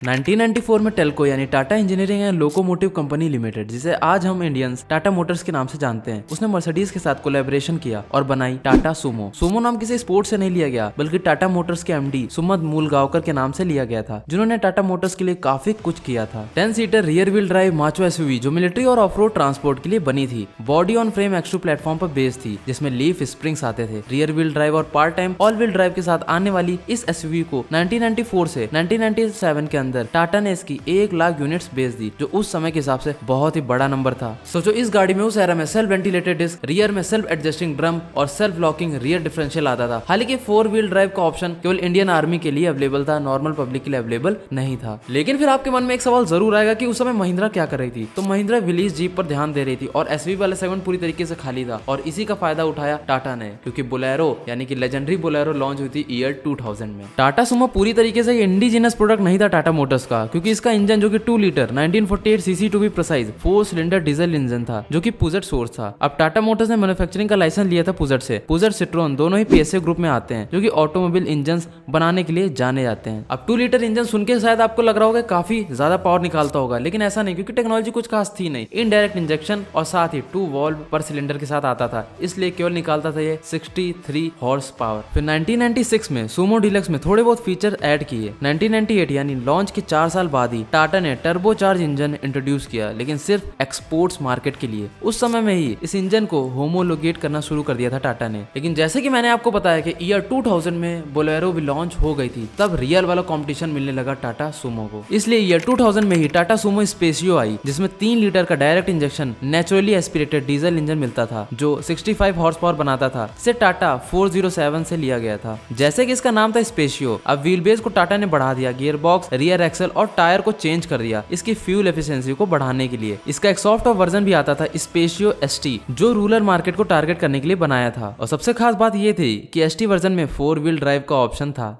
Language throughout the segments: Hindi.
1994 में टेल्को यानी Tata engineering and locomotive company limited, जिसे आज हम इंडियंस टाटा मोटर्स के नाम से जानते हैं, उसने मर्सिडीज के साथ कोलैबोरेशन किया और बनाई टाटा सूमो। सूमो नाम किसी स्पोर्ट से नहीं लिया गया, बल्कि टाटा मोटर्स के एमडी सुमंत मूलगांवकर के नाम से लिया गया था, जिन्होंने टाटा मोटर्स के लिए काफी कुछ किया था। 10 seater rear wheel drive macho SUV जो मिलिट्री और ऑफ रोड ट्रांसपोर्ट के लिए बनी थी। Body on frame x two platform पर बेस थी, जिसमें लीफ स्प्रिंग्स आते थे। रियर व्हील ड्राइव और part time all wheel drive के साथ आने वाली इस एसयूवी को 1994 से 1997 के अंदर टाटा ने इसकी 1 लाख यूनिट्स बेच दी, जो उस समय के हिसाब से बहुत ही बड़ा नंबर था। सोचो इस गाड़ी में उस एरा में सेल्फ वेंटिलेटेड डिस्क, रियर में सेल्फ एडजस्टिंग ड्रम और सेल्फ लॉकिंग रियर डिफरेंशियल आता था। हालांकि 4 व्हील ड्राइव का ऑप्शन केवल इंडियन आर्मी के लिए अवेलेबल था, नॉर्मल पब्लिक के लिए अवेलेबल नहीं था। लेकिन फिर आपके मन में एक सवाल जरूर आएगा कि उस समय महिंद्रा क्या कर रही थी। तो महिंद्रा विलीज जीप पर ध्यान दे रही थी और एसयूवी वाला सेगमेंट पूरी तरीके से खाली था, और इसी का फायदा उठाया टाटा ने, क्योंकि बोलेरो यानी कि लेजेंडरी बोलेरो लॉन्च हुई थी ईयर 2000 में। टाटा सुमो पूरी तरीके से इंडिजिनस प्रोडक्ट नहीं था टाटा मोटर्स का, क्योंकि इसका इंजन जो कि 2 litre 1948 CC to be precise 4 cylinder diesel engine था, जो कि पुजेट सोर्स था। अब टाटा मोटर्स ने मैन्युफैक्चरिंग का लाइसेंस लिया था पुजेट से। पुजेट सिट्रोन दोनों ही पीएसए ग्रुप में आते हैं, जो कि ऑटोमोबाइल इंजन बनाने के लिए जाने जाते हैं। अब 2 लीटर इंजन सुन के शायद आपको लग रहा होगा काफी ज्यादा पावर निकालता होगा, लेकिन ऐसा नहीं, क्योंकि टेक्नोलॉजी कुछ खास थी नहीं। इनडायरेक्ट इंजेक्शन और साथ ही 2 वॉल्व पर सिलेंडर के साथ आता था, इसलिए केवल निकालता था ये 63 हॉर्स पावर। फिर 1996 में सुमो डीलक्स में थोड़े बहुत फीचर ऐड किए। 1998 यानी लॉन्च के 4 साल बाद ही टाटा ने टर्बो चार्ज इंजन इंट्रोड्यूस किया, लेकिन सिर्फ एक्सपोर्ट्स मार्केट के लिए। उस समय में ही इस इंजन को होमोलोगेट करना शुरू कर दिया था टाटा ने। लेकिन जैसे कि मैंने आपको बताया कि ईयर 2000 में बोलेरो भी लॉन्च हो गई थी, तब रियल वाला कंपटीशन मिलने लगा टाटा सुमो को। इसलिए ईयर 2000 में ही टाटा सुमो स्पेशियो आई, जिसमें 3 लीटर का direct injection naturally aspirated diesel engine मिलता था, जो 65 हॉर्स पावर बनाता था। इसे टाटा 407 से लिया गया था। जैसे कि इसका नाम था स्पेशियो, अब व्हील बेस को टाटा ने बढ़ा दिया, गियर बॉक्स, रियर एक्सल और टायर को चेंज कर दिया इसकी फ्यूल एफिशिएंसी को बढ़ाने के लिए। इसका एक सॉफ्ट टॉप वर्जन भी आता था, स्पेशियो एसटी, जो रूरल मार्केट को टारगेट करने के लिए बनाया था। और सबसे खास बात ये थी कि एसटी वर्जन में 4 व्हील ड्राइव का ऑप्शन था।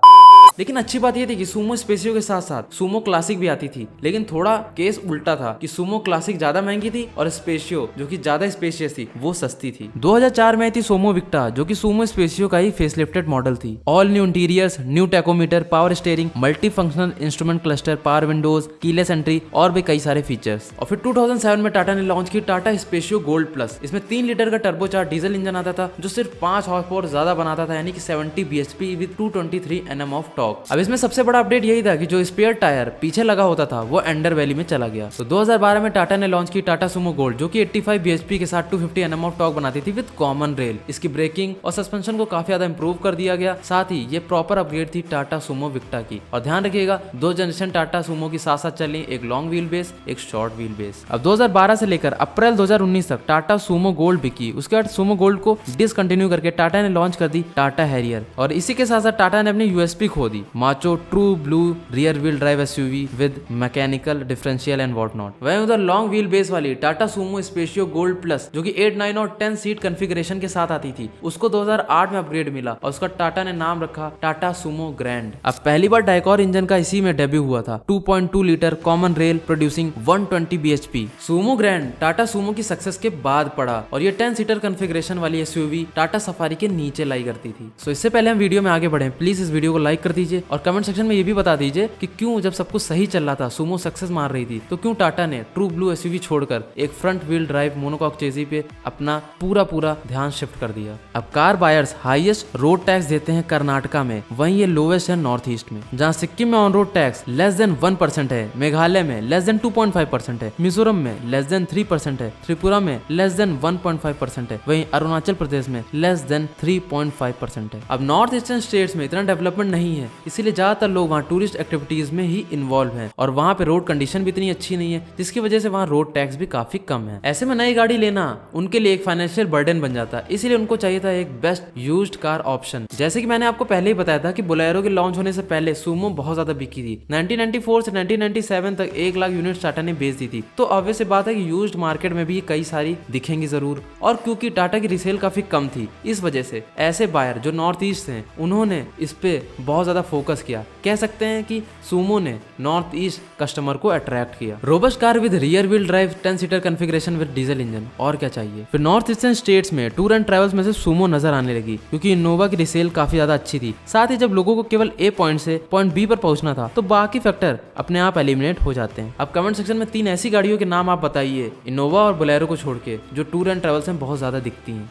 लेकिन अच्छी बात ये थी कि सुमो स्पेशियो के साथ साथ सुमो क्लासिक भी आती थी, लेकिन थोड़ा केस उल्टा था कि सुमो क्लासिक ज्यादा महंगी थी और स्पेशियो जो कि ज्यादा स्पेशियस थी वो सस्ती थी। 2004 में आई थी सोमो विक्टा, जो कि सुमो स्पेशियो का ही फेसलिफ्टेड मॉडल थी। All new interiors, new tachometer, power steering, multi functional instrument cluster, power Windows, keyless entry और भी कई सारे फीचर्स। और फिर 2007 में टाटा ने लॉन्च की टाटा स्पेशियो गोल्ड प्लस। इसमें 3 लीटर का टर्बोचार्ज डीजल इंजन आता था, जो सिर्फ 5 हॉर्स पावर ज्यादा बनाता था, यानी कि 70 bhp with 223 Nm of torque. अब इसमें सबसे बड़ा अपडेट यही था कि जो स्पेयर टायर पीछे लगा होता था वो एंडर वैली में चला गया। तो 2012 में टाटा ने लॉन्च की टाटा सुमो गोल्ड, जो कि 85 bhp के साथ 250 Nm ऑफ टॉर्क बनाती थी विद कॉमन रेल। इसकी ब्रेकिंग और सस्पेंशन को काफी ज्यादा इंप्रूव कर दिया गया। साथ ही ये प्रॉपर अपग्रेड थी टाटा सुमो विक्टा की। और ध्यान रखिएगा, 2 जनरेशन टाटा सुमो की साथ साथ चली, एक लॉन्ग व्हील बेस, एक शॉर्ट व्हील बेस। अब 2012 से लेकर अप्रैल 2019 तक टाटा सुमो गोल्ड बिकी। उसके बाद सुमो गोल्ड को डिसकंटिन्यू करके टाटा ने लॉन्च कर दी टाटा हैरियर। और इसी के साथ साथ टाटा ने अपनी यूएसपी खो दी, macho true blue rear wheel drive SUV with mechanical differential and what not. वहीं उधर लॉन्ग व्हील बेस वाली Tata Sumo Spacio gold plus, जो कि 8, 9 और 10 सीट कॉन्फ़िगरेशन के साथ आती थी, उसको 2008 में अपग्रेड मिला और उसका टाटा ने नाम रखा टाटा सुमो ग्रैंड। अब पहली बार डाइकॉर इंजन का इसी में डेब्यू हुआ था, 2.2 litre common rail producing 120 bhp। Sumo grand Tata Sumo की सक्सेस के बाद पड़ा, और ये 10 सीटर कॉन्फ़िगरेशन वाली एसयूवी टाटा सफारी के नीचे लाई करती थी। सो इससे पहले हम वीडियो में आगे बढ़े, प्लीज इस वीडियो को लाइक कर दीजिए और कमेंट सेक्शन में ये भी बता दीजिए कि क्यों जब सब कुछ सही चल रहा था, सुमो सक्सेस मार रही थी, तो क्यों टाटा ने ट्रू ब्लू एसयूवी छोड़कर एक फ्रंट व्हील ड्राइव मोनोकॉक चेजी पे अपना पूरा ध्यान शिफ्ट कर दिया। अब car buyers highest road tax देते हैं कर्नाटका में, वहीं ये लोवेस्ट है नॉर्थ ईस्ट में। जहां सिक्किम में on road tax less than 1% है, मेघालय में लेस देन 2.5% है, मिजोरम में लेस देन 3% है, त्रिपुरा में लेस देन 1.5% है, वहीं अरुणाचल प्रदेश में लेस देन 3.5% है। अब नॉर्थ ईस्टर्न स्टेट्स में इतना डेवलपमेंट नहीं है, इसीलिए ज्यादातर लोग वहाँ टूरिस्ट एक्टिविटीज में ही इन्वॉल्व हैं, और वहाँ पे रोड कंडीशन भी इतनी अच्छी नहीं है, जिसकी वजह से वहाँ रोड टैक्स भी काफी कम है। ऐसे में नई गाड़ी लेना उनके लिए एक फाइनेंशियल बर्डन बन जाता है, इसीलिए उनको चाहिए था एक बेस्ट यूज्ड कार ऑप्शन। जैसे कि मैंने आपको पहले ही बताया था कि बोलेरो के लॉन्च होने से पहले सुमो बहुत ज्यादा बिकी थी। 1994 से 1997 तक 1 लाख यूनिट टाटा ने बेच दी थी। तो ऑब्वियस सी बात है कि यूज्ड मार्केट में भी कई सारी दिखेंगी जरूर, और क्योंकि टाटा की रिसेल काफी कम थी, इस वजह से ऐसे बायर जो नॉर्थ ईस्ट हैं उन्होंने इस पे बहुत ज्यादा ज्यादा फोकस किया। कह सकते हैं कि सूमो ने नॉर्थ ईस्ट कस्टमर को अट्रैक्ट किया। Robust car with rear wheel drive 10 seater configuration with diesel engine, और क्या चाहिए। फिर नॉर्थ ईस्टर्न स्टेट्स में टूर एंड ट्रैवल्स में से सूमो नजर आने लगी क्योंकि इनोवा की रिसेल काफी ज्यादा अच्छी थी। साथ ही जब लोगों को केवल ए पॉइंट से पॉइंट बी पर पहुंचना था तो बाकी फैक्टर अपने आप एलिमिनेट हो जाते हैं। अब कमेंट सेक्शन में 3 ऐसी गाड़ियों के नाम आप बताइए इनोवा और बोलेरो को छोड़ के जो टूर एंड ट्रैवल्स में बहुत ज्यादा दिखती हैं।